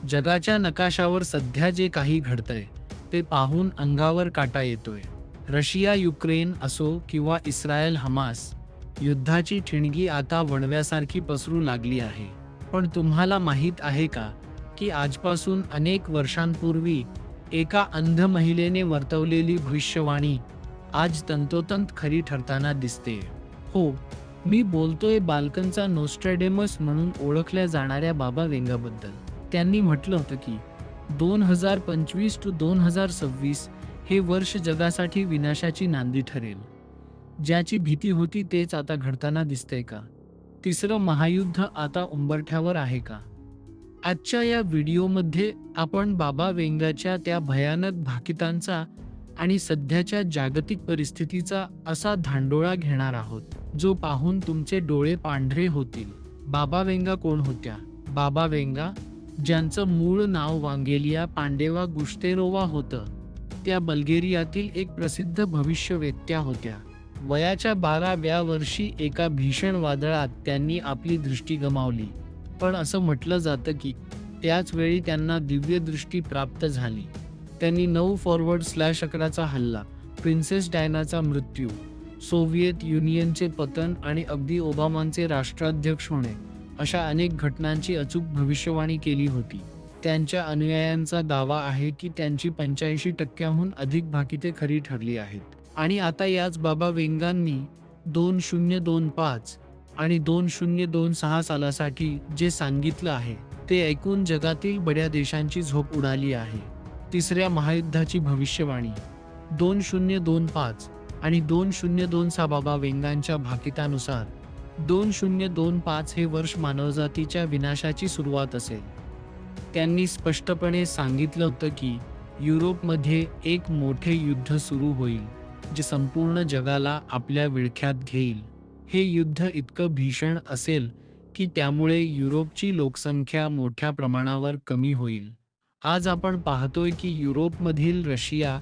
जगाच्या नकाशावर सध्या जे काही घडतंय ते पाहून अंगावर काटा येतोय. रशिया युक्रेन असो किंवा इस्रायल हमास, युद्धाची ठिणगी आता वणव्यासारखी पसरू लागली आहे. पण तुम्हाला माहीत आहे का की आजपासून अनेक वर्षांपूर्वी एका अंध महिलेने वर्तवलेली भविष्यवाणी आज तंतोतंत खरी ठरताना दिसते. हो, मी बोलतोय बाल्कनचा नोस्ट्रॅडेमस म्हणून ओळखल्या जाणाऱ्या बाबा वेंगाबद्दल. त्यांनी म्हटलं होतं की 2025 ते 2026 हे वर्ष जगासाठी विनाशाची नांदी ठरेल. ज्याची भीती होती तेच आता घडताना दिसतंय का? तिसरं महायुद्ध आता उंबरठ्यावर आहे का? आजच्या या व्हिडिओमध्ये आपण बाबा वेंगाच्या त्या भयानक भाकितांचा आणि सध्याच्या जागतिक परिस्थितीचा असा धांडोळा घेणार आहोत, जो पाहून तुमचे डोळे पांढरे होतील. बाबा वेंगा कोण होत्या? बाबा वेंगा, ज्यांचं मूळ नाव वांगेलिया पांडेवा गुश्तेरोवा होतं, त्या बल्गेरियातील एक प्रसिद्ध भविष्यवेत्त्या होत्या. वयाच्या 12व्या वर्षी एका भीषण वादळात त्यांनी आपली दृष्टी गमावली. पण असं म्हटलं जातं की त्याच वेळी त्यांना दिव्य दृष्टी प्राप्त झाली. त्यांनी 9/11चा हल्ला, प्रिन्सेस डायनाचा मृत्यू, सोव्हिएत युनियनचे पतन आणि अगदी ओबामांचे राष्ट्राध्यक्ष होणे अशा अनेक घटनांची अचूक भविष्यवाणी केली होती. त्यांच्या अनुयायांचा दावा आहे की त्यांची 85%हून अधिक भाकिते खरी ठरली आहेत. आणि आता याच बाबा वेंगांनी 2025 आणि 2026 सालासाठी जे सांगितलं आहे ते ऐकून जगातील बड्या देशांची झोप उडाली आहे. तिसऱ्या महायुद्धाची भविष्यवाणी 2025 आणि 2026 बाबा वेंगांच्या भाकितानुसार 2025 हे वर्ष मानवजातीच्या विनाशाची सुरुवात असेल. त्यांनी स्पष्टपणे सांगितलं होतं की युरोपमध्ये एक मोठे युद्ध सुरू होईल, जे संपूर्ण जगाला आपल्या विळख्यात घेईल. हे युद्ध इतकं भीषण असेल की त्यामुळे युरोपची लोकसंख्या मोठ्या प्रमाणावर कमी होईल. आज आपण पाहतोय की युरोपमधील रशिया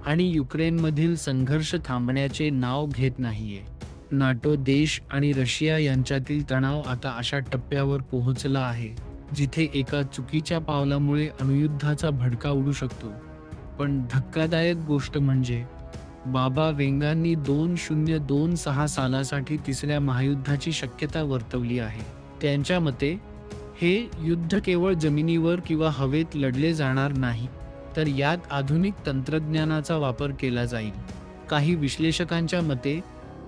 आणि युक्रेनमधील संघर्ष थांबण्याचे नाव घेत नाहीये. नाटो देश आणि रशिया यांच्यातील तणाव आता अशा टप्प्यावर पोहोचला आहे जिथे एका चुकीच्या पावलामुळे अणुयुद्धाचा भडका उडू शकतो. पण धक्कादायक गोष्ट म्हणजे बाबा वेंगांनी 2026 सालासाठी तिसऱ्या महायुद्धाची शक्यता वर्तवली आहे. त्यांच्या मते हे युद्ध केवळ जमिनीवर किंवा हवेत लढले जाणार नाही, तर यात आधुनिक तंत्रज्ञानाचा वापर केला जाईल. काही विश्लेषकांच्या मते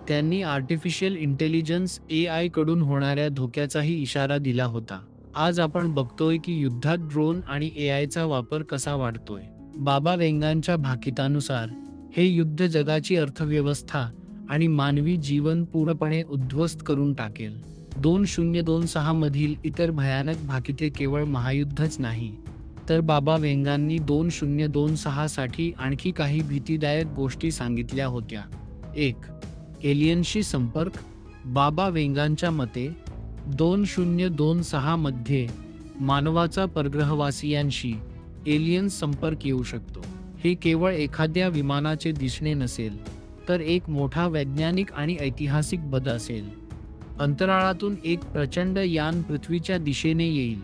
त्यांनी आर्टिफिशियल इंटेलिजन्स AI कडून होणाऱ्या धोक्याचाही इशारा दिला होता. आज आपण बघतोय की युद्धात ड्रोन आणि AIचा वापर कसा वाढतोय. बाबा वेंगांच्या भाकितानुसार हे युद्ध जगाची अर्थव्यवस्था आणि मानवी जीवन पूर्णपणे उद्ध्वस्त करून टाकेल. 2026 मधील इतर भयानक भाकिते केवळ महायुद्धच नाही, तर बाबा वेंगांनी 2026 साठी आणखी काही भीतीदायक गोष्टी सांगितल्या होत्या. 1. एलियनशी संपर्क. बाबा वेंगांच्या मते 2026 मध्ये मानवाचा परग्रहवासियांशी एलियन संपर्क येऊ शकतो. हे केवळ एखाद्या विमानाचे दिसणे नसेल, तर एक मोठा वैज्ञानिक आणि ऐतिहासिक बदल असेल. अंतराळातून एक प्रचंड यान पृथ्वीच्या दिशेने येईल,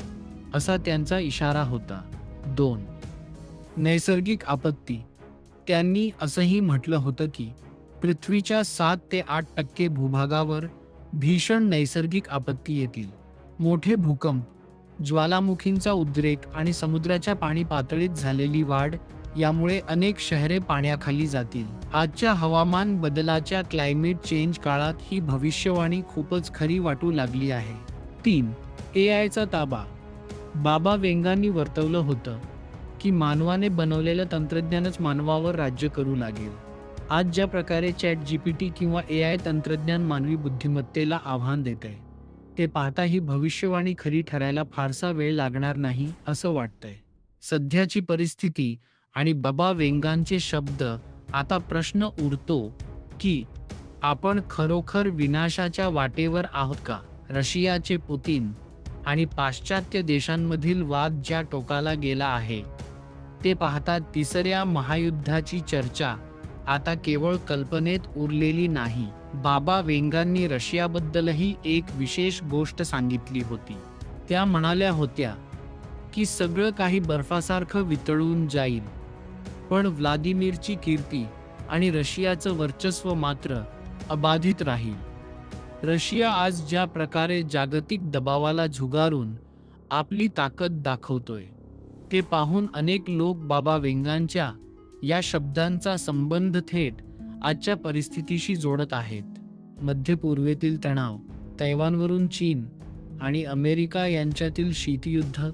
असा त्यांचा इशारा होता. 2. नैसर्गिक आपत्ती. त्यांनी असंही म्हटलं होतं की पृथ्वीच्या 7 ते 8% भूभागावर भीषण नैसर्गिक आपत्ती येतील. मोठे भूकंप, ज्वालामुखींचा उद्रेक आणि समुद्राच्या पाणी पातळीत झालेली वाढ यामुळे अनेक शहरे पाण्याखाली जातील. आजच्या हवामान बदलाच्या क्लायमेट चेंज काळात ही भविष्यवाणी खूपच खरी वाटू लागली आहे. 3. AIचा ताबा. बाबा वेंगांनी वर्तवलं होतं की मानवाने बनवलेलं तंत्रज्ञानच मानवावर राज्य करू लागेल. आज ज्या प्रकारे ChatGPT किंवा AI तंत्रज्ञान मानवी बुद्धिमत्तेला आव्हान देतंय, ते पाहता ही भविष्यवाणी खरी ठरायला फारसा वेळ लागणार नाही असं वाटतंय. सध्याची परिस्थिती आणि बाबा वेंगांचे शब्द, आता प्रश्न उरतो की आपण खरोखर विनाशाच्या वाटेवर आहोत का? रशियाचे पुतिन आणि पाश्चात्य देशांमधील वाद ज्या टोकाला गेला आहे, ते पाहता तिसऱ्या महायुद्धाची चर्चा आता केवळ कल्पनेत उरलेली नाही. बाबा वेंगांनी रशियाबद्दलही एक विशेष गोष्ट सांगितली होती. त्या म्हणाल्या होत्या की सगळं काही बर्फासारखं वितळून जाईल. पण व्लादिमीरची कीर्ती आणि रशियाचं वर्चस्व मात्र अबाधित राहील. रशिया आज ज्या प्रकारे जागतिक दबावाला झुगारून आपली ताकद दाखवतोय, ते पाहून अनेक लोक बाबा वेंगांच्या या शब्दांचा संबंध थेट आजच्या परिस्थितीशी जोडत आहेत. मध्य पूर्वेतील तणाव, तैवानवरून चीन आणि अमेरिका यांच्यातील शीतयुद्ध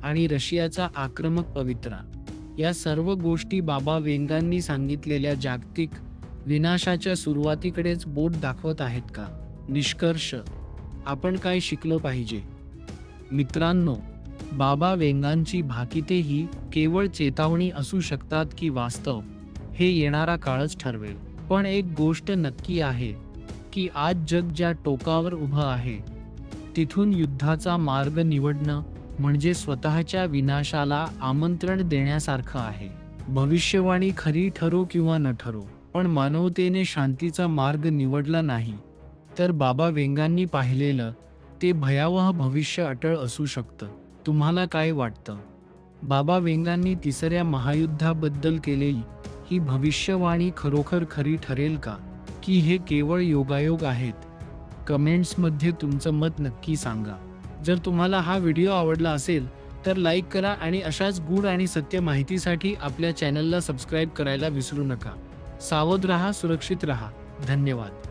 आणि रशियाचा आक्रमक पवित्रा, या सर्व गोष्टी बाबा वेंगांनी सांगितलेल्या जागतिक विनाशाच्या सुरुवातीकडेच बोट दाखवत आहेत का? निष्कर्ष, आपण काय शिकलं पाहिजे? मित्रांनो, बाबा वेंगांची भाकिते ही केवळ चेतावणी असू शकतात की वास्तव, हे येणारा काळच ठरवेल. पण एक गोष्ट नक्की आहे की आज जग ज्या टोकावर उभं आहे, तिथून युद्धाचा मार्ग निवडणं म्हणजे स्वतःच्या विनाशाला आमंत्रण देण्यासारखं आहे. भविष्यवाणी खरी ठरो किंवा न ठरो, पण मानवतेने शांतीचा मार्ग निवडला नाही तर बाबा वेंगांनी पाहिलेलं ते भयावह भविष्य अटळ असू शकतं. तुम्हाला काय वाटतं? बाबा वेंगांनी तिसऱ्या महायुद्धाबद्दल केलेली ही भविष्यवाणी खरोखर खरी ठरेल का, की हे केवळ योगायोग आहेत? कमेंट्समध्ये तुमचं मत नक्की सांगा. जर तुम्हाला हा व्हिडिओ आवडला असेल तर लाईक करा आणि अशाच गूढ आणि सत्य माहितीसाठी आपल्या चॅनलला सबस्क्राईब करायला विसरू नका. सावध रहा, सुरक्षित रहा. धन्यवाद.